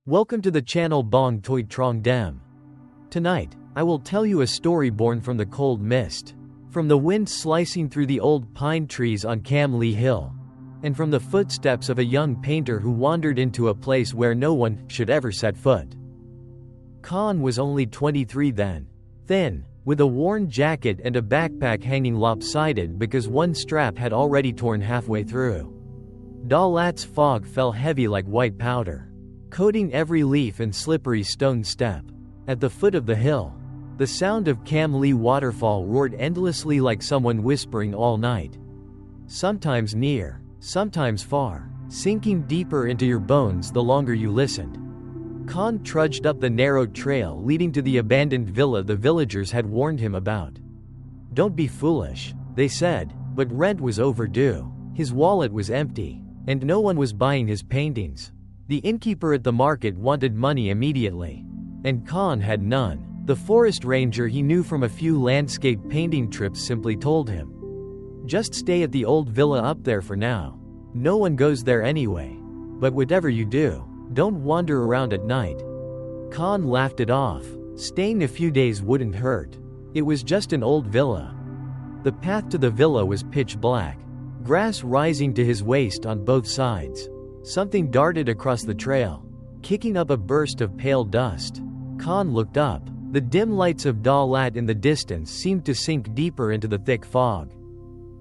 Welcome to the channel Bong Toi Trong Dem. Tonight, I will tell you a story born from the cold mist, from the wind slicing through the old pine trees on Cam Ly Hill, and from the footsteps of a young painter who wandered into a place where no one should ever set foot. Khánh was only 23 then, thin, with a worn jacket and a backpack hanging lopsided because one strap had already torn halfway through. Đà Lat's fog fell heavy like white powder, coating every leaf and slippery stone step. At the foot of the hill, the sound of Cam Ly Waterfall roared endlessly like someone whispering all night. Sometimes near, sometimes far, sinking deeper into your bones the longer you listened. Khánh trudged up the narrow trail leading to the abandoned villa the villagers had warned him about. Don't be foolish, they said, but rent was overdue, his wallet was empty, and no one was buying his paintings. The innkeeper at the market wanted money immediately, and Khánh had none. The forest ranger he knew from a few landscape painting trips simply told him, "Just stay at the old villa up there for now. No one goes there anyway. But whatever you do, don't wander around at night." Khánh laughed it off. Staying a few days wouldn't hurt. It was just an old villa. The path to the villa was pitch black, grass rising to his waist on both sides. Something darted across the trail, kicking up a burst of pale dust. Khánh looked up. The dim lights of Đà Lat in the distance seemed to sink deeper into the thick fog.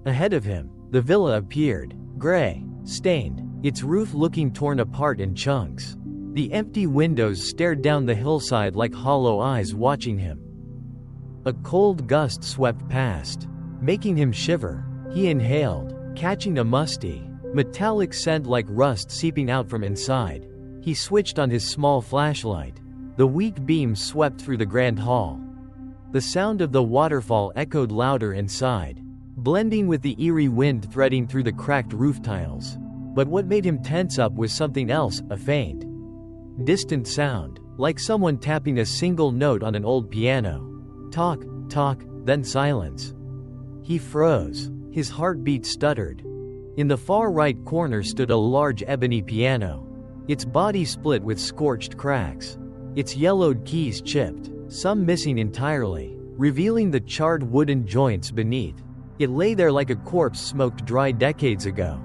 Ahead of him, the villa appeared, gray, stained, its roof looking torn apart in chunks. The empty windows stared down the hillside like hollow eyes watching him. A cold gust swept past, making him shiver. He inhaled, catching a musty, metallic scent like rust seeping out from inside. He switched on his small flashlight. The weak beam swept through the grand hall. The sound of the waterfall echoed louder inside, blending with the eerie wind threading through the cracked roof tiles. But what made him tense up was something else, a faint, distant sound, like someone tapping a single note on an old piano. Talk, talk, then silence. He froze. His heartbeat stuttered. In the far right corner stood a large ebony piano. Its body split with scorched cracks. Its yellowed keys chipped, some missing entirely, revealing the charred wooden joints beneath. It lay there like a corpse smoked dry decades ago.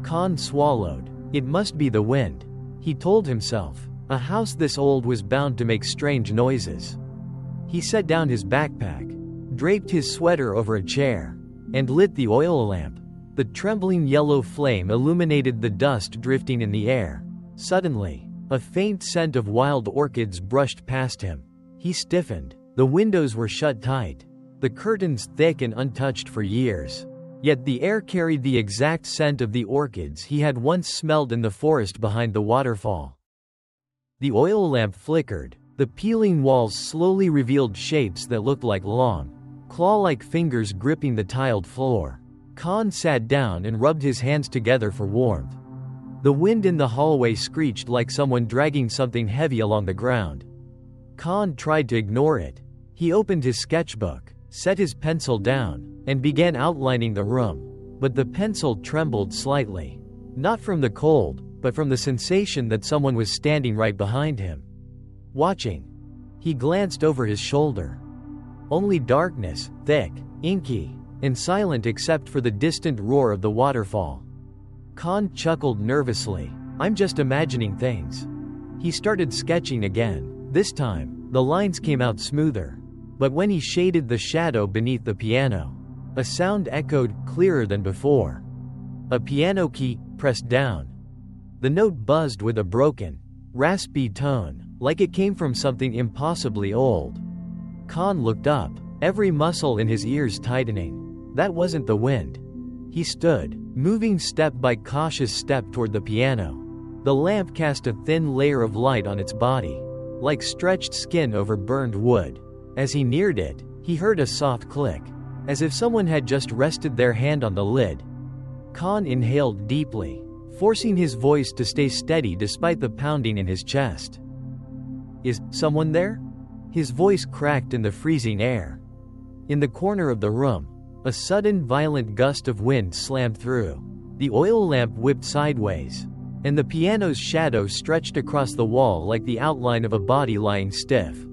Khánh swallowed. It must be the wind, he told himself. A house this old was bound to make strange noises. He set down his backpack, draped his sweater over a chair, and lit the oil lamp. The trembling yellow flame illuminated the dust drifting in the air. Suddenly, a faint scent of wild orchids brushed past him. He stiffened. The windows were shut tight, the curtains thick and untouched for years. Yet the air carried the exact scent of the orchids he had once smelled in the forest behind the waterfall. The oil lamp flickered. The peeling walls slowly revealed shapes that looked like long, claw-like fingers gripping the tiled floor. Khánh sat down and rubbed his hands together for warmth. The wind in the hallway screeched like someone dragging something heavy along the ground. Khánh tried to ignore it. He opened his sketchbook, set his pencil down, and began outlining the room. But the pencil trembled slightly. Not from the cold, but from the sensation that someone was standing right behind him, watching. He glanced over his shoulder. Only darkness, thick, inky, and silent except for the distant roar of the waterfall. Khánh chuckled nervously. I'm just imagining things. He started sketching again. This time, the lines came out smoother. But when he shaded the shadow beneath the piano, a sound echoed clearer than before. A piano key, pressed down. The note buzzed with a broken, raspy tone, like it came from something impossibly old. Khánh looked up, every muscle in his ears tightening. That wasn't the wind. He stood, moving step by cautious step toward the piano. The lamp cast a thin layer of light on its body, like stretched skin over burned wood. As he neared it, he heard a soft click, as if someone had just rested their hand on the lid. Khánh inhaled deeply, forcing his voice to stay steady despite the pounding in his chest. Is someone there? His voice cracked in the freezing air. In the corner of the room, a sudden violent gust of wind slammed through. The oil lamp whipped sideways. and the piano's shadow stretched across the wall like the outline of a body lying stiff.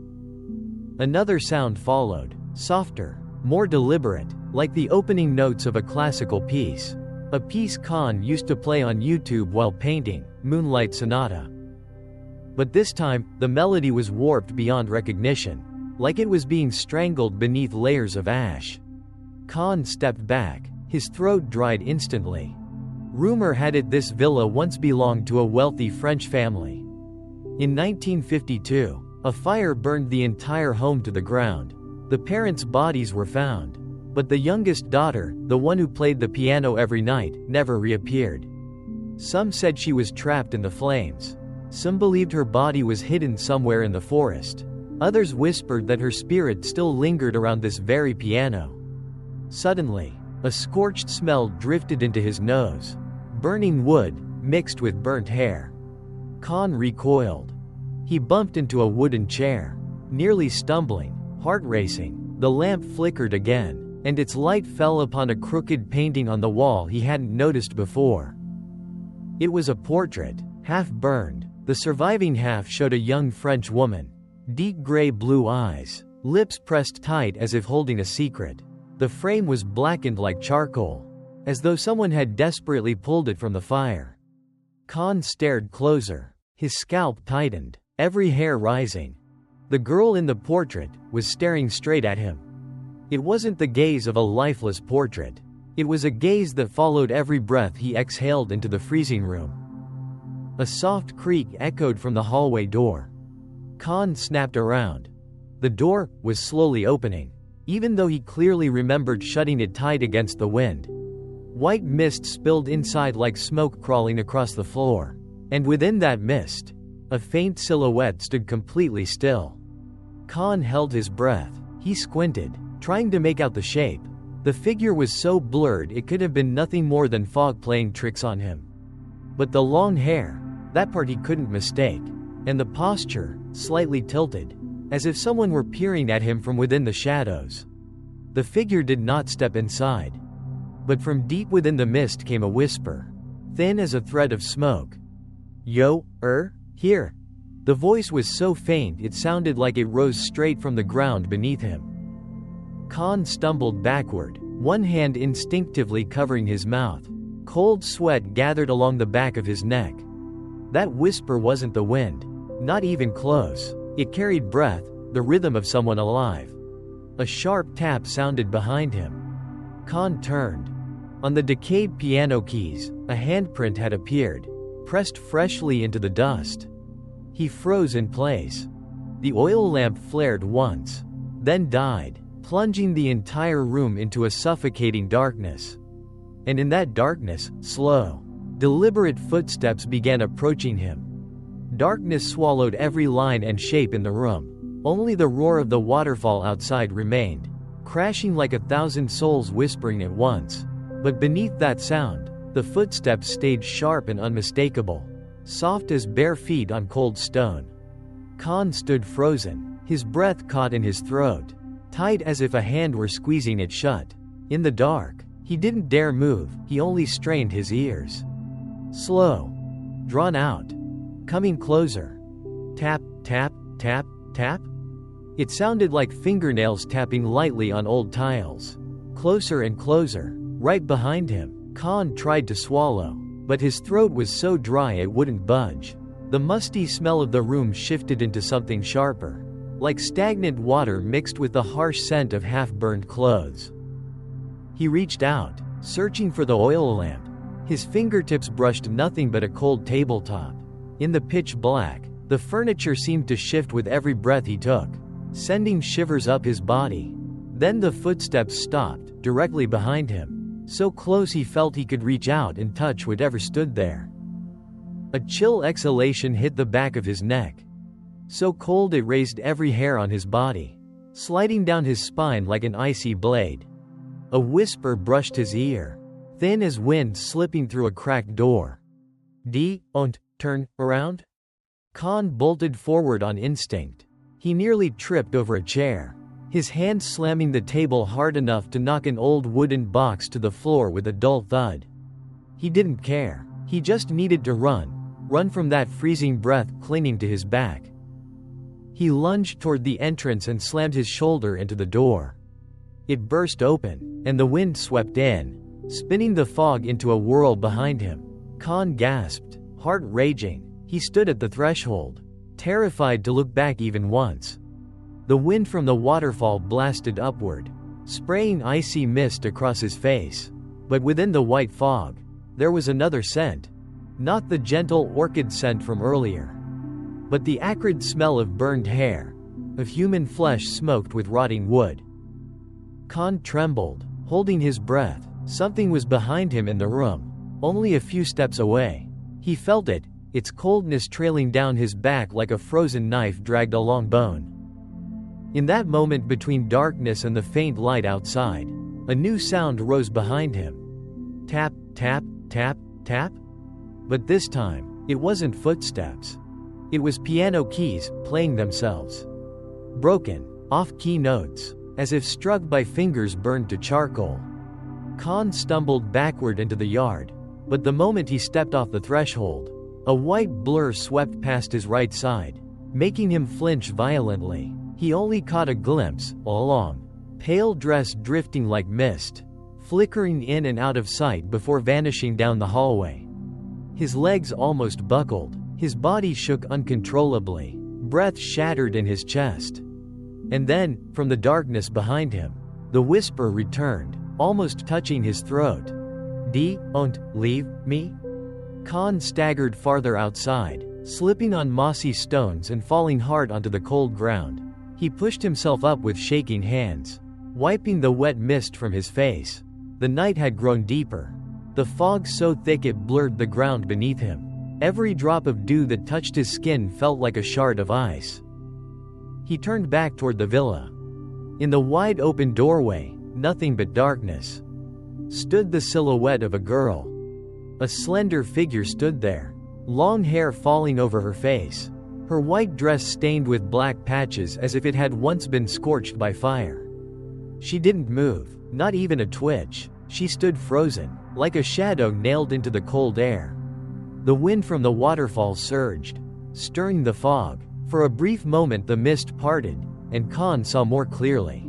Another sound followed, softer, more deliberate, like the opening notes of a classical piece. A piece Khánh used to play on YouTube while painting, Moonlight Sonata. But this time, the melody was warped beyond recognition, like it was being strangled beneath layers of ash. Khánh stepped back, his throat dried instantly. Rumor had it this villa once belonged to a wealthy French family. In 1952, a fire burned the entire home to the ground. The parents' bodies were found, but the youngest daughter, the one who played the piano every night, never reappeared. Some said she was trapped in the flames. Some believed her body was hidden somewhere in the forest. Others whispered that her spirit still lingered around this very piano. Suddenly, a scorched smell drifted into his nose. Burning wood, mixed with burnt hair. Khánh recoiled. He bumped into a wooden chair. Nearly stumbling, heart racing, the lamp flickered again, and its light fell upon a crooked painting on the wall he hadn't noticed before. It was a portrait, half burned. The surviving half showed a young French woman. Deep gray-blue eyes, lips pressed tight as if holding a secret. The frame was blackened like charcoal, as though someone had desperately pulled it from the fire. Khánh stared closer. His scalp tightened, every hair rising. The girl in the portrait was staring straight at him. It wasn't the gaze of a lifeless portrait. It was a gaze that followed every breath he exhaled into the freezing room. A soft creak echoed from the hallway door. Khánh snapped around. The door was slowly opening, even though he clearly remembered shutting it tight against the wind. White mist spilled inside like smoke crawling across the floor. And within that mist, a faint silhouette stood completely still. Khánh held his breath. He squinted, trying to make out the shape. The figure was so blurred it could have been nothing more than fog playing tricks on him. But the long hair, that part he couldn't mistake. And the posture, slightly tilted, as if someone were peering at him from within the shadows. The figure did not step inside. But from deep within the mist came a whisper, thin as a thread of smoke. "Yo, here." The voice was so faint it sounded like it rose straight from the ground beneath him. Khánh stumbled backward, one hand instinctively covering his mouth. Cold sweat gathered along the back of his neck. That whisper wasn't the wind, not even close. It carried breath, the rhythm of someone alive. A sharp tap sounded behind him. Khánh turned. On the decayed piano keys, a handprint had appeared, pressed freshly into the dust. He froze in place. The oil lamp flared once, then died, plunging the entire room into a suffocating darkness. And in that darkness, slow, deliberate footsteps began approaching him. Darkness swallowed every line and shape in the room. Only the roar of the waterfall outside remained, crashing like 1,000 souls whispering at once. But beneath that sound, the footsteps stayed sharp and unmistakable, soft as bare feet on cold stone. Khánh stood frozen, his breath caught in his throat, tight as if a hand were squeezing it shut. In the dark, he didn't dare move, he only strained his ears. Slow. Drawn out. Coming closer. Tap, tap, tap, tap. It sounded like fingernails tapping lightly on old tiles. Closer and closer, right behind him. Khánh tried to swallow, but his throat was so dry it wouldn't budge. The musty smell of the room shifted into something sharper, like stagnant water mixed with the harsh scent of half-burned clothes. He reached out, searching for the oil lamp. His fingertips brushed nothing but a cold tabletop. In the pitch black, the furniture seemed to shift with every breath he took, sending shivers up his body. Then the footsteps stopped, directly behind him, so close he felt he could reach out and touch whatever stood there. A chill exhalation hit the back of his neck, so cold it raised every hair on his body, sliding down his spine like an icy blade. A whisper brushed his ear, thin as wind slipping through a cracked door. "Don't turn around." Khánh bolted forward on instinct. He nearly tripped over a chair, his hand slamming the table hard enough to knock an old wooden box to the floor with a dull thud. He didn't care. He just needed to run, Run from that freezing breath clinging to his back. He lunged toward the entrance and slammed his shoulder into the door. It burst open, and the wind swept in, spinning the fog into a whirl behind him. Khan gasped, heart raging. He stood at the threshold, terrified to look back even once. The wind from the waterfall blasted upward, spraying icy mist across his face. But within the white fog, there was another scent. Not the gentle orchid scent from earlier, but the acrid smell of burned hair, of human flesh smoked with rotting wood. Khan trembled, holding his breath. Something was behind him in the room, only a few steps away. He felt it, its coldness trailing down his back like a frozen knife dragged along bone. In that moment between darkness and the faint light outside, a new sound rose behind him. Tap, tap, tap, tap. But this time, it wasn't footsteps. It was piano keys playing themselves. Broken, off-key notes, as if struck by fingers burned to charcoal. Khan stumbled backward into the yard, but the moment he stepped off the threshold, a white blur swept past his right side, making him flinch violently. He only caught a glimpse, a long, pale dress drifting like mist, flickering in and out of sight before vanishing down the hallway. His legs almost buckled, his body shook uncontrollably, breath shattered in his chest. And then, from the darkness behind him, the whisper returned, almost touching his throat. Don't leave me? Khan staggered farther outside, slipping on mossy stones and falling hard onto the cold ground. He pushed himself up with shaking hands, wiping the wet mist from his face. The night had grown deeper, the fog so thick it blurred the ground beneath him. Every drop of dew that touched his skin felt like a shard of ice. He turned back toward the villa. In the wide open doorway, nothing but darkness, stood the silhouette of a girl. A slender figure stood there, long hair falling over her face, her white dress stained with black patches as if it had once been scorched by fire. She didn't move, not even a twitch. She stood frozen, like a shadow nailed into the cold air. The wind from the waterfall surged, stirring the fog. For a brief moment the mist parted, and Khan saw more clearly.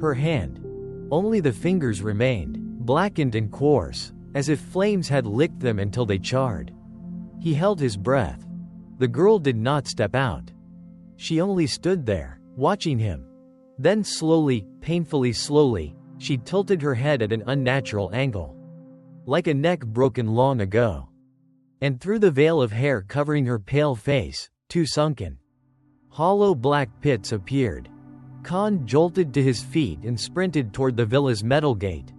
Her hand. Only the fingers remained, blackened and coarse, as if flames had licked them until they charred. He held his breath. The girl did not step out. She only stood there, watching him. Then slowly, painfully slowly, she tilted her head at an unnatural angle, like a neck broken long ago. And through the veil of hair covering her pale face, two sunken, hollow black pits appeared. Khan jolted to his feet and sprinted toward the villa's metal gate.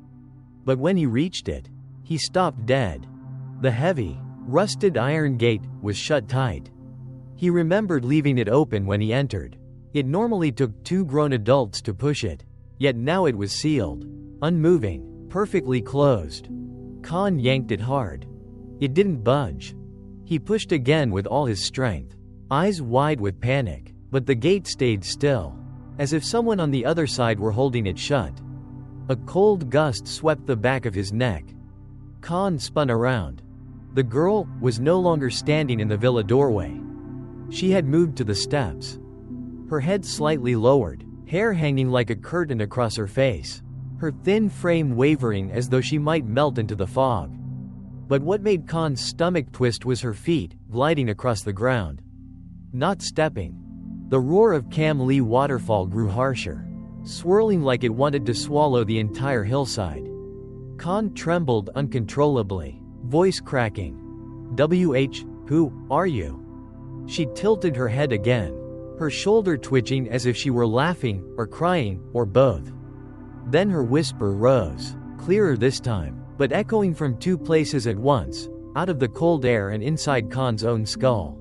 But when he reached it, he stopped dead. The heavy, rusted iron gate was shut tight. He remembered leaving it open when he entered. It normally took two grown adults to push it, yet now it was sealed, unmoving, perfectly closed. Khan yanked it hard. It didn't budge. He pushed again with all his strength, eyes wide with panic, but the gate stayed still, as if someone on the other side were holding it shut. A cold gust swept the back of his neck. Khan spun around. The girl was no longer standing in the villa doorway. She had moved to the steps, her head slightly lowered, hair hanging like a curtain across her face, her thin frame wavering as though she might melt into the fog. But what made Khan's stomach twist was her feet, gliding across the ground. Not stepping. The roar of Cam Ly Waterfall grew harsher, swirling like it wanted to swallow the entire hillside. Khan trembled uncontrollably, voice cracking. Who are you? She tilted her head again, her shoulder twitching as if she were laughing, or crying, or both. Then her whisper rose, clearer this time, but echoing from two places at once, out of the cold air and inside Khan's own skull.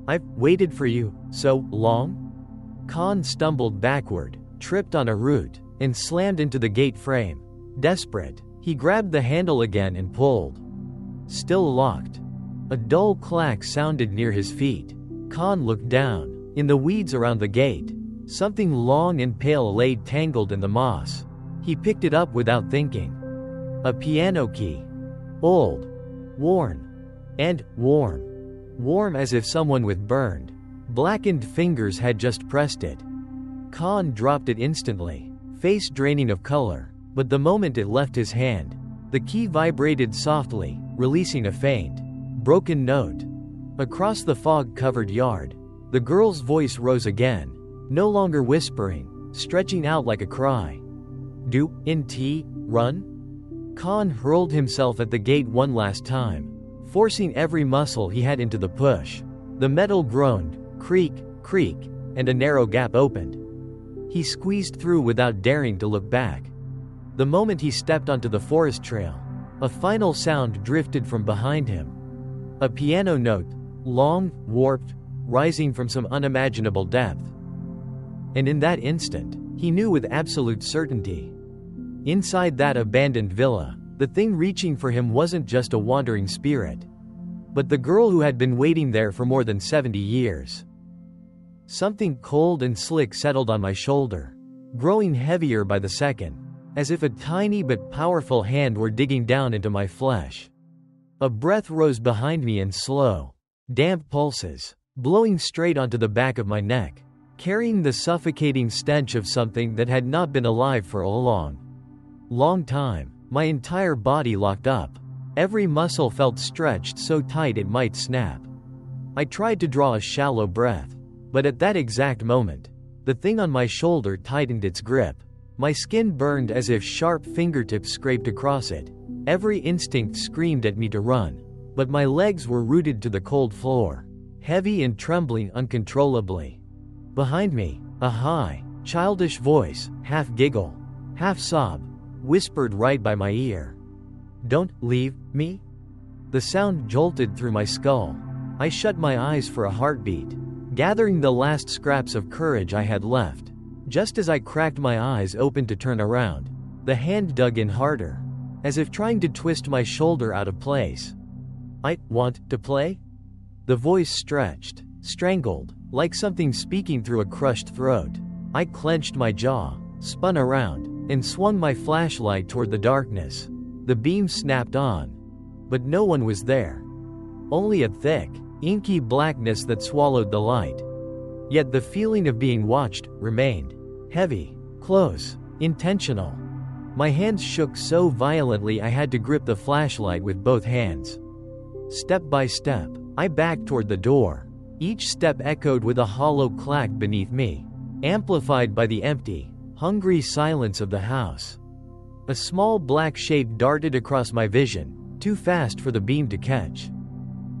I've waited for you so long? Khan stumbled backward, tripped on a root, and slammed into the gate frame. Desperate, he grabbed the handle again and pulled. Still locked. A dull clack sounded near his feet. Khan looked down. In the weeds around the gate, something long and pale lay tangled in the moss. He picked it up without thinking. A piano key. Old. Worn. And warm. Warm as if someone with burned, blackened fingers had just pressed it. Khan dropped it instantly, face draining of color, but the moment it left his hand, the key vibrated softly, releasing a faint, broken note. Across the fog-covered yard, the girl's voice rose again, no longer whispering, stretching out like a cry. Do, nt, run? Khan hurled himself at the gate one last time, forcing every muscle he had into the push. The metal groaned, creak, creak, and a narrow gap opened. He squeezed through without daring to look back. The moment he stepped onto the forest trail, a final sound drifted from behind him. A piano note, long, warped, rising from some unimaginable depth. And in that instant, he knew with absolute certainty. Inside that abandoned villa, the thing reaching for him wasn't just a wandering spirit, but the girl who had been waiting there for more than 70 years. Something cold and slick settled on my shoulder, growing heavier by the second, as if a tiny but powerful hand were digging down into my flesh. A breath rose behind me in slow, damp pulses, blowing straight onto the back of my neck, carrying the suffocating stench of something that had not been alive for a long time. My entire body locked up. Every muscle felt stretched so tight it might snap. I tried to draw a shallow breath, but at that exact moment, the thing on my shoulder tightened its grip. My skin burned as if sharp fingertips scraped across it. Every instinct screamed at me to run, but my legs were rooted to the cold floor, heavy and trembling uncontrollably. Behind me, a high, childish voice, half giggle, half sob, whispered right by my ear. "Don't leave me?" The sound jolted through my skull. I shut my eyes for a heartbeat, gathering the last scraps of courage I had left. Just as I cracked my eyes open to turn around, the hand dug in harder, as if trying to twist my shoulder out of place. "I want to play?" The voice stretched, strangled, like something speaking through a crushed throat. I clenched my jaw, spun around, and swung my flashlight toward the darkness. The beam snapped on, but no one was there. Only a thick, inky blackness that swallowed the light. Yet the feeling of being watched remained. Heavy, close, intentional. My hands shook so violently I had to grip the flashlight with both hands. Step by step, I backed toward the door. Each step echoed with a hollow clack beneath me, amplified by the empty, hungry silence of the house. A small black shape darted across my vision, too fast for the beam to catch.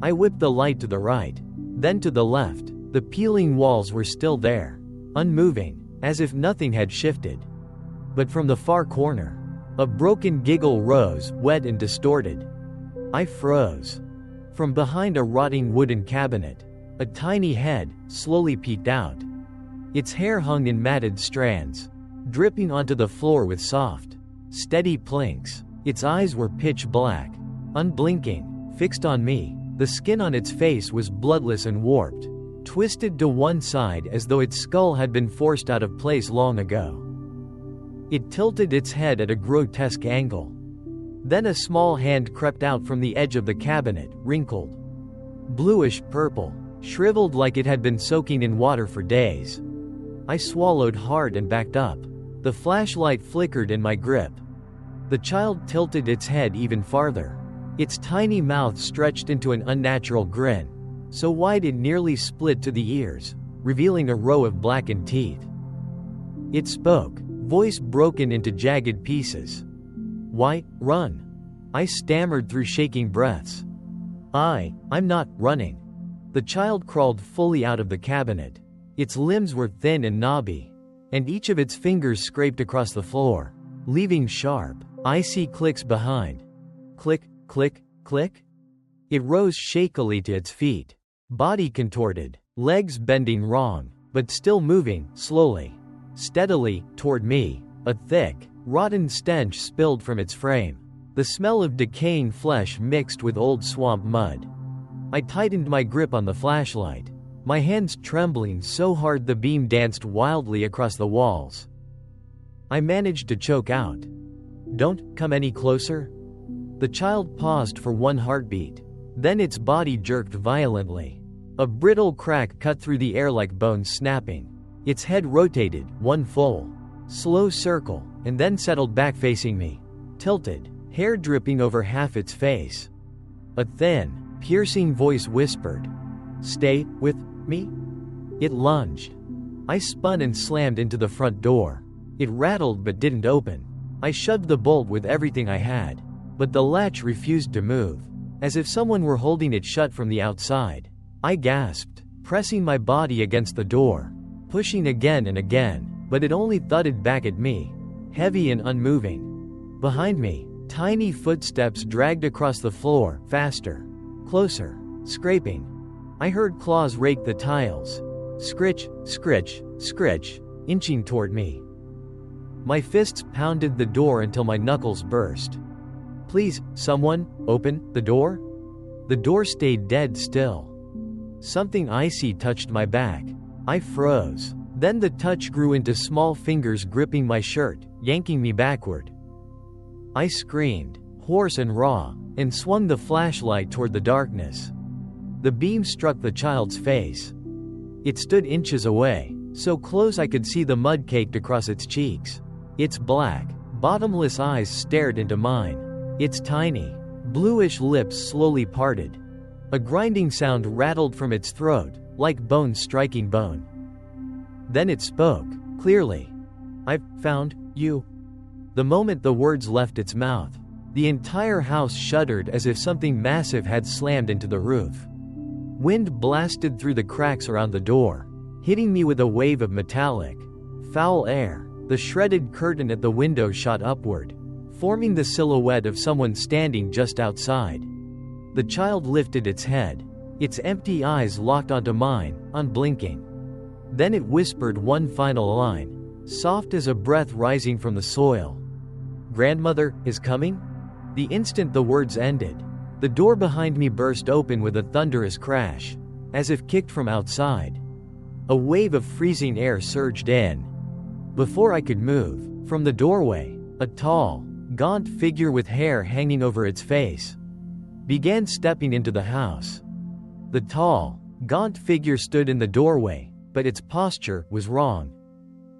I whipped the light to the right, then to the left. The peeling walls were still there, unmoving, as if nothing had shifted. But from the far corner, a broken giggle rose, wet and distorted. I froze. From behind a rotting wooden cabinet, a tiny head slowly peeked out. Its hair hung in matted strands, dripping onto the floor with soft, steady plinks. Its eyes were pitch black, unblinking, fixed on me. The skin on its face was bloodless and warped, twisted to one side as though its skull had been forced out of place long ago. It tilted its head at a grotesque angle. Then a small hand crept out from the edge of the cabinet, wrinkled, bluish-purple, shriveled like it had been soaking in water for days. I swallowed hard and backed up. The flashlight flickered in my grip. The child tilted its head even farther. Its tiny mouth stretched into an unnatural grin, so wide it nearly split to the ears, revealing a row of blackened teeth. It spoke, voice broken into jagged pieces. "Why, run?" I stammered through shaking breaths. I'm not running." The child crawled fully out of the cabinet. Its limbs were thin and knobby, and each of its fingers scraped across the floor, leaving sharp, icy clicks behind. Click, click, click. It rose shakily to its feet, body contorted, legs bending wrong, but still moving, slowly, steadily, toward me. A thick, rotten stench spilled from its frame. The smell of decaying flesh mixed with old swamp mud. I tightened my grip on the flashlight, my hands trembling so hard the beam danced wildly across the walls. I managed to choke out, "Don't come any closer." The child paused for one heartbeat, Then its body jerked violently. A brittle crack cut through the air like bones snapping. Its head rotated, one full, slow circle, and then settled back facing me. Tilted, hair dripping over half its face. A thin, piercing voice whispered, "Stay with me?" It lunged. I spun and slammed into the front door. It rattled but didn't open. I shoved the bolt with everything I had, but the latch refused to move, as if someone were holding it shut from the outside. I gasped, pressing my body against the door, pushing again and again, but it only thudded back at me, heavy and unmoving. Behind me, tiny footsteps dragged across the floor, faster, closer, scraping. I heard claws rake the tiles. Scritch, scritch, scritch, inching toward me. My fists pounded the door until my knuckles burst. "Please, someone, open the door?" The door stayed dead still. Something icy touched my back. I froze. Then the touch grew into small fingers gripping my shirt, yanking me backward. I screamed, hoarse and raw, and swung the flashlight toward the darkness. The beam struck the child's face. It stood inches away, so close I could see the mud caked across its cheeks. Its black, bottomless eyes stared into mine. Its tiny, bluish lips slowly parted. A grinding sound rattled from its throat, like bone striking bone. Then it spoke, clearly. "I've found you." The moment the words left its mouth, the entire house shuddered as if something massive had slammed into the roof. Wind blasted through the cracks around the door, hitting me with a wave of metallic, foul air. The shredded curtain at the window shot upward, forming the silhouette of someone standing just outside. The child lifted its head, its empty eyes locked onto mine, unblinking. Then it whispered one final line, soft as a breath rising from the soil. "Grandmother is coming?" The instant the words ended, the door behind me burst open with a thunderous crash, as if kicked from outside. A wave of freezing air surged in. Before I could move, from the doorway, a tall, gaunt figure with hair hanging over its face began stepping into the house. The tall, gaunt figure stood in the doorway, but its posture was wrong.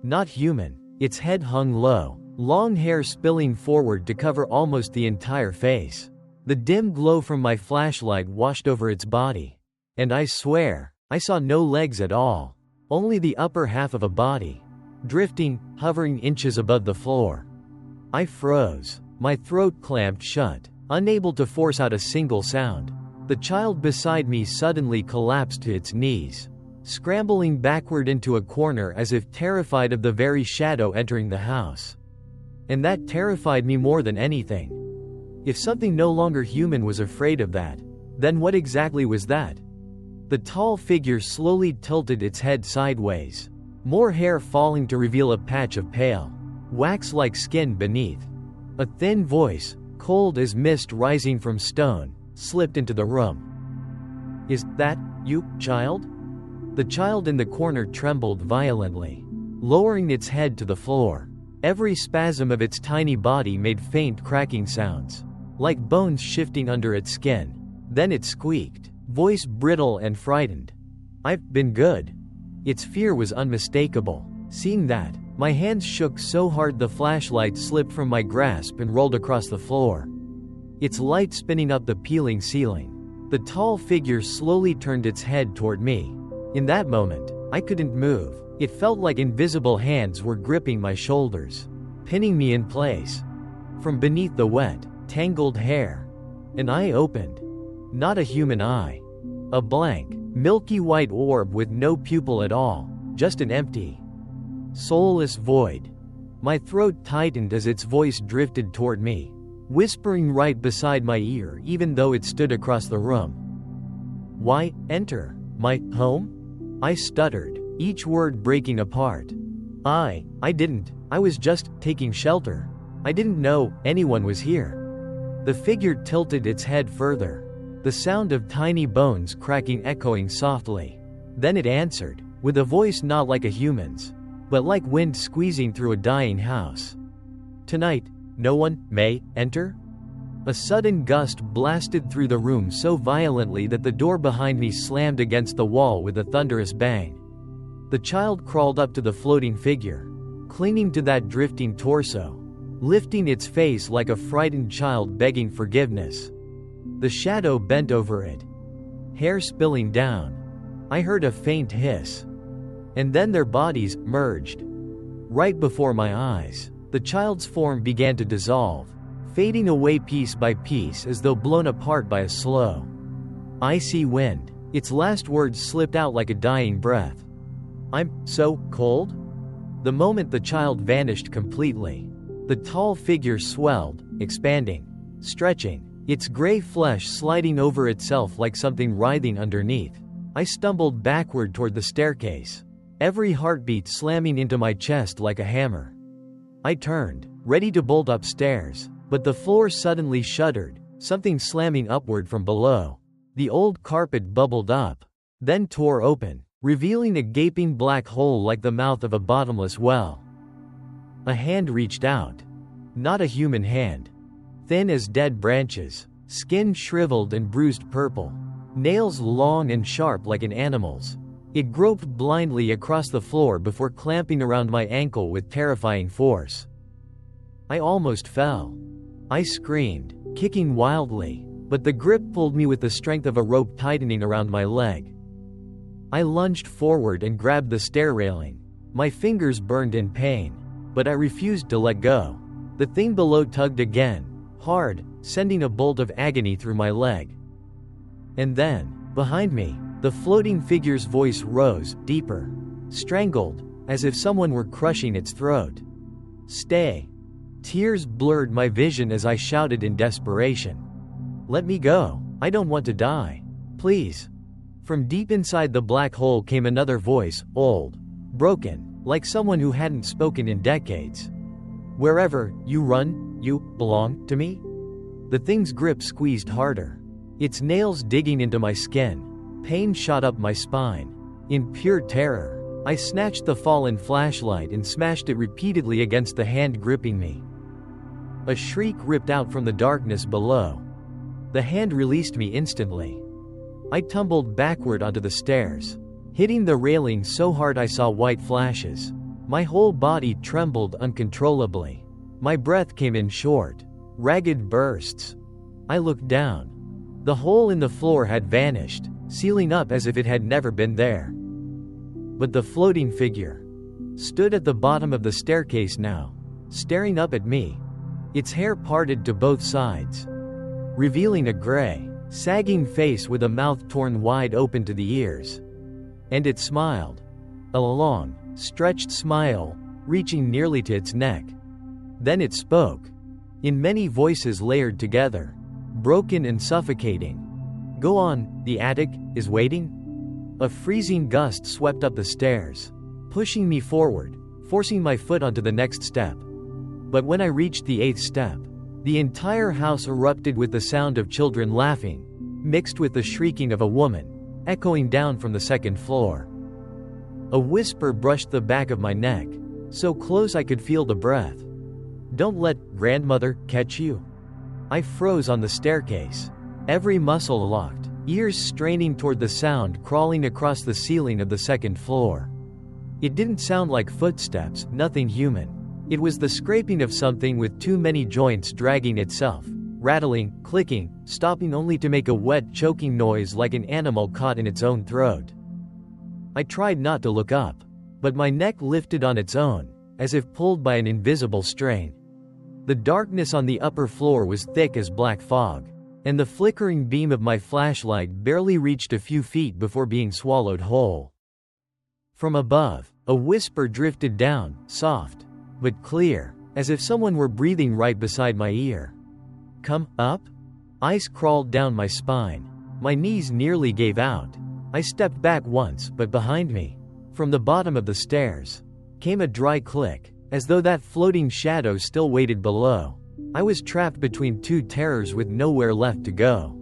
Not human. Its head hung low, long hair spilling forward to cover almost the entire face. The dim glow from my flashlight washed over its body. And I swear, I saw no legs at all, only the upper half of a body, drifting, hovering inches above the floor. I froze, my throat clamped shut, unable to force out a single sound. The child beside me suddenly collapsed to its knees, scrambling backward into a corner as if terrified of the very shadow entering the house. And that terrified me more than anything. If something no longer human was afraid of that, then what exactly was that? The tall figure slowly tilted its head sideways, more hair falling to reveal a patch of pale, wax-like skin beneath. A thin voice, cold as mist rising from stone, slipped into the room. "Is that you, child?" The child in the corner trembled violently, lowering its head to the floor. Every spasm of its tiny body made faint cracking sounds, like bones shifting under its skin. Then it squeaked, voice brittle and frightened. "I've been good." Its fear was unmistakable. Seeing that, my hands shook so hard the flashlight slipped from my grasp and rolled across the floor, its light spinning up the peeling ceiling. The tall figure slowly turned its head toward me. In that moment, I couldn't move. It felt like invisible hands were gripping my shoulders, pinning me in place. From beneath the wet, tangled hair, an eye opened. Not a human eye. A blank, milky white orb with no pupil at all, just an empty, soulless void. My throat tightened as its voice drifted toward me, whispering right beside my ear even though it stood across the room. "Why enter my home?" I stuttered, each word breaking apart. I was just taking shelter. I didn't know anyone was here." The figure tilted its head further, the sound of tiny bones cracking echoing softly. Then it answered, with a voice not like a human's, but like wind squeezing through a dying house. "Tonight, no one may enter?" A sudden gust blasted through the room so violently that the door behind me slammed against the wall with a thunderous bang. The child crawled up to the floating figure, clinging to that drifting torso, lifting its face like a frightened child begging forgiveness. The shadow bent over it, hair spilling down. I heard a faint hiss. And then their bodies merged. Right before my eyes, the child's form began to dissolve, fading away piece by piece as though blown apart by a slow, icy wind. Its last words slipped out like a dying breath. "I'm so cold?" The moment the child vanished completely, the tall figure swelled, expanding, stretching, its gray flesh sliding over itself like something writhing underneath. I stumbled backward toward the staircase, every heartbeat slamming into my chest like a hammer. I turned, ready to bolt upstairs, but the floor suddenly shuddered, something slamming upward from below. The old carpet bubbled up, then tore open, revealing a gaping black hole like the mouth of a bottomless well. A hand reached out. Not a human hand. Thin as dead branches, skin shriveled and bruised purple, nails long and sharp like an animal's. It groped blindly across the floor before clamping around my ankle with terrifying force. I almost fell. I screamed, kicking wildly, but the grip pulled me with the strength of a rope tightening around my leg. I lunged forward and grabbed the stair railing. My fingers burned in pain, but I refused to let go. The thing below tugged again, hard, sending a bolt of agony through my leg. And then, behind me, the floating figure's voice rose, deeper, strangled, as if someone were crushing its throat. "Stay." Tears blurred my vision as I shouted in desperation. "Let me go. I don't want to die. Please." From deep inside the black hole came another voice, old, broken, like someone who hadn't spoken in decades. "Wherever you run, you belong to me?" The thing's grip squeezed harder, its nails digging into my skin. Pain shot up my spine. In pure terror, I snatched the fallen flashlight and smashed it repeatedly against the hand gripping me. A shriek ripped out from the darkness below. The hand released me instantly. I tumbled backward onto the stairs, hitting the railing so hard I saw white flashes. My whole body trembled uncontrollably. My breath came in short, ragged bursts. I looked down. The hole in the floor had vanished, sealing up as if it had never been there. But the floating figure stood at the bottom of the staircase now, staring up at me. Its hair parted to both sides, revealing a gray, sagging face with a mouth torn wide open to the ears. And it smiled. A long, stretched smile, reaching nearly to its neck. Then it spoke, in many voices layered together, broken and suffocating. "Go on, the attic is waiting." A freezing gust swept up the stairs, pushing me forward, forcing my foot onto the next step. But when I reached the 8th step, the entire house erupted with the sound of children laughing, mixed with the shrieking of a woman, echoing down from the 2nd floor. A whisper brushed the back of my neck, so close I could feel the breath. "Don't let grandmother catch you." I froze on the staircase, every muscle locked, ears straining toward the sound crawling across the ceiling of the 2nd floor. It didn't sound like footsteps, nothing human. It was the scraping of something with too many joints dragging itself, rattling, clicking, stopping only to make a wet, choking noise like an animal caught in its own throat. I tried not to look up, but my neck lifted on its own, as if pulled by an invisible strain. The darkness on the upper floor was thick as black fog, and the flickering beam of my flashlight barely reached a few feet before being swallowed whole. From above, a whisper drifted down, soft, but clear, as if someone were breathing right beside my ear. "Come up?" Ice crawled down my spine. My knees nearly gave out. I stepped back once, but behind me, from the bottom of the stairs, came a dry click, as though that floating shadow still waited below. I was trapped between two terrors with nowhere left to go.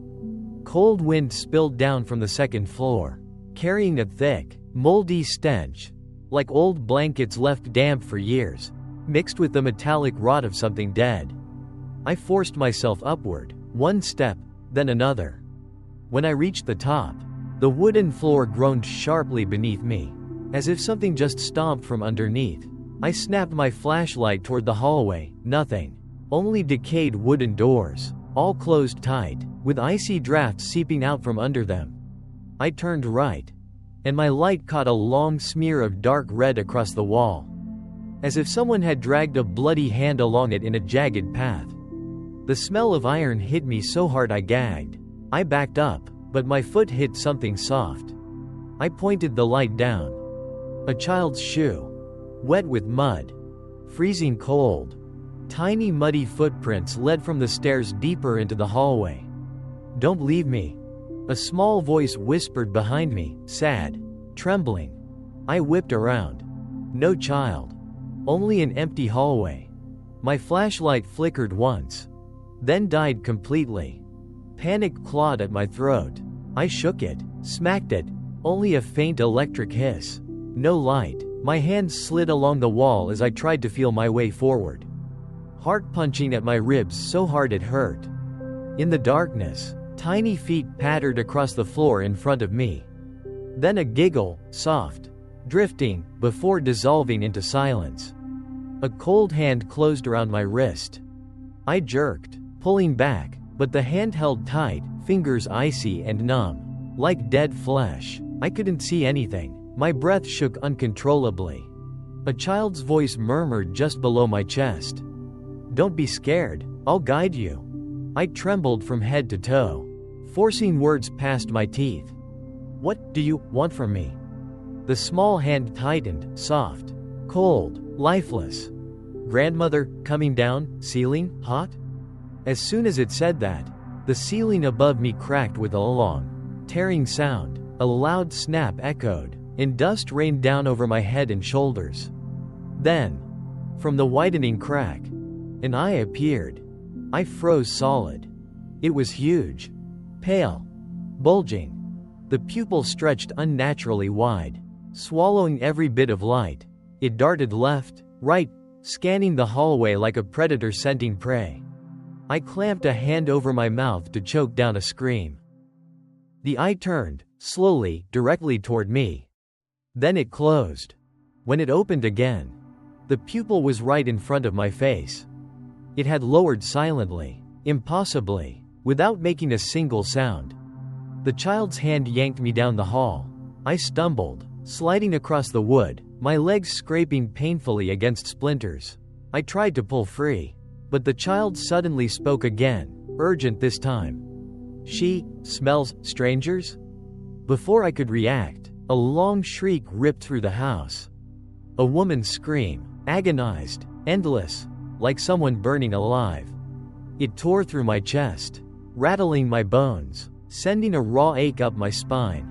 Cold wind spilled down from the 2nd floor, carrying a thick, moldy stench, like old blankets left damp for years, mixed with the metallic rot of something dead. I forced myself upward, one step, then another. When I reached the top, the wooden floor groaned sharply beneath me, as if something just stomped from underneath. I snapped my flashlight toward the hallway. Nothing. Only decayed wooden doors, all closed tight, with icy drafts seeping out from under them. I turned right, and my light caught a long smear of dark red across the wall, as if someone had dragged a bloody hand along it in a jagged path. The smell of iron hit me so hard I gagged. I backed up, but my foot hit something soft. I pointed the light down. A child's shoe, wet with mud, freezing cold. Tiny muddy footprints led from the stairs deeper into the hallway. "Don't leave me," a small voice whispered behind me, sad, trembling. I whipped around. No child. Only an empty hallway. My flashlight flickered once, then died completely. Panic clawed at my throat. I shook it, smacked it, only a faint electric hiss. No light. My hands slid along the wall as I tried to feel my way forward, heart punching at my ribs so hard it hurt. In the darkness, tiny feet pattered across the floor in front of me. Then a giggle, soft, drifting, before dissolving into silence. A cold hand closed around my wrist. I jerked, pulling back, but the hand held tight, fingers icy and numb, like dead flesh. I couldn't see anything. My breath shook uncontrollably. A child's voice murmured just below my chest. "Don't be scared, I'll guide you." I trembled from head to toe, forcing words past my teeth. "What do you want from me?" The small hand tightened, soft, cold, lifeless. "Grandmother, coming down, ceiling, hot?" As soon as it said that, the ceiling above me cracked with a long, tearing sound. A loud snap echoed, and dust rained down over my head and shoulders. Then, from the widening crack, an eye appeared. I froze solid. It was huge, pale, bulging. The pupil stretched unnaturally wide, swallowing every bit of light. It darted left, right, scanning the hallway like a predator scenting prey. I clamped a hand over my mouth to choke down a scream. The eye turned, slowly, directly toward me. Then it closed. When it opened again, the pupil was right in front of my face. It had lowered silently, impossibly, without making a single sound. The child's hand yanked me down the hall. I stumbled, sliding across the wood, my legs scraping painfully against splinters. I tried to pull free, but the child suddenly spoke again, urgent this time. "She smells strangers?" Before I could react, a long shriek ripped through the house. A woman's scream, agonized, endless, like someone burning alive. It tore through my chest, rattling my bones, sending a raw ache up my spine.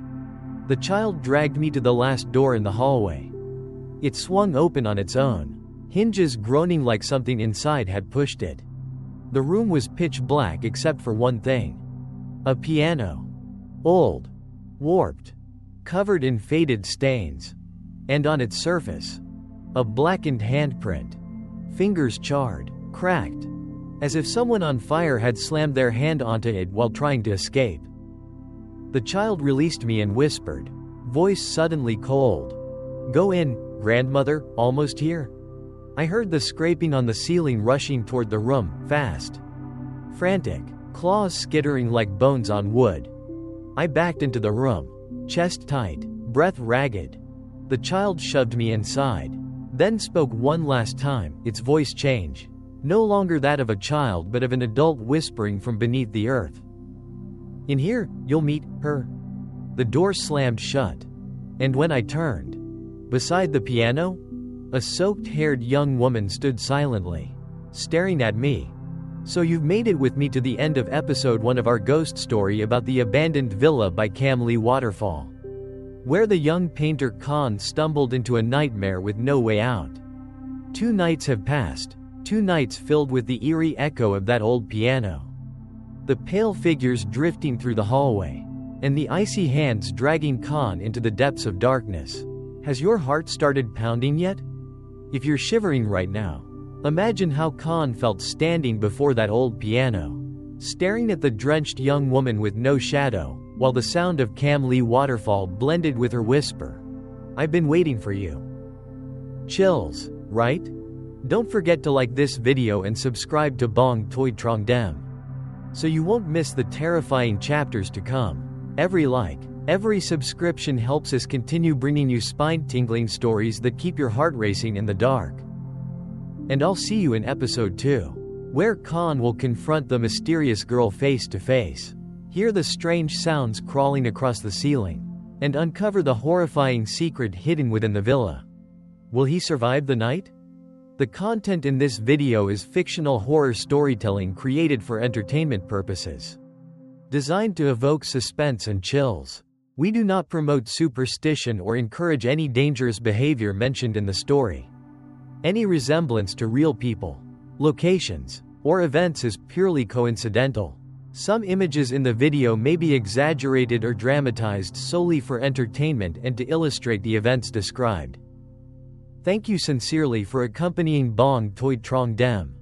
The child dragged me to the last door in the hallway. It swung open on its own, hinges groaning like something inside had pushed it. The room was pitch black except for one thing. A piano. Old, warped, covered in faded stains. And on its surface, a blackened handprint. Fingers charred, cracked, as if someone on fire had slammed their hand onto it while trying to escape. The child released me and whispered, voice suddenly cold. "Go in, grandmother, almost here." I heard the scraping on the ceiling rushing toward the room, fast. Frantic, claws skittering like bones on wood. I backed into the room, chest tight, breath ragged. The child shoved me inside, then spoke one last time, its voice changed. No longer that of a child but of an adult whispering from beneath the earth. "In here, you'll meet her." The door slammed shut, and when I turned, beside the piano, a soaked-haired young woman stood silently, staring at me. "So you've made it with me to the end of episode 1 of our ghost story about the abandoned villa by Cam Ly Waterfall, where the young painter Khánh stumbled into a nightmare with no way out. 2 nights have passed, 2 nights filled with the eerie echo of that old piano, the pale figures drifting through the hallway, and the icy hands dragging Khánh into the depths of darkness. Has your heart started pounding yet? If you're shivering right now, Imagine how Khánh felt standing before that old piano, staring at the drenched young woman with no shadow, while the sound of Cam Ly Waterfall blended with her whisper. "I've been waiting for you." Chills, right? Don't forget to like this video and subscribe to Bong Toi Trong Dem, so you won't miss the terrifying chapters to come. Every like, every subscription helps us continue bringing you spine-tingling stories that keep your heart racing in the dark. And I'll see you in episode 2, where Khánh will confront the mysterious girl face to face, hear the strange sounds crawling across the ceiling, and uncover the horrifying secret hidden within the villa. Will he survive the night? The content in this video is fictional horror storytelling created for entertainment purposes, designed to evoke suspense and chills. We do not promote superstition or encourage any dangerous behavior mentioned in the story. Any resemblance to real people, locations, or events is purely coincidental. Some images in the video may be exaggerated or dramatized solely for entertainment and to illustrate the events described. Thank you sincerely for accompanying Bong Toi Trong Dem.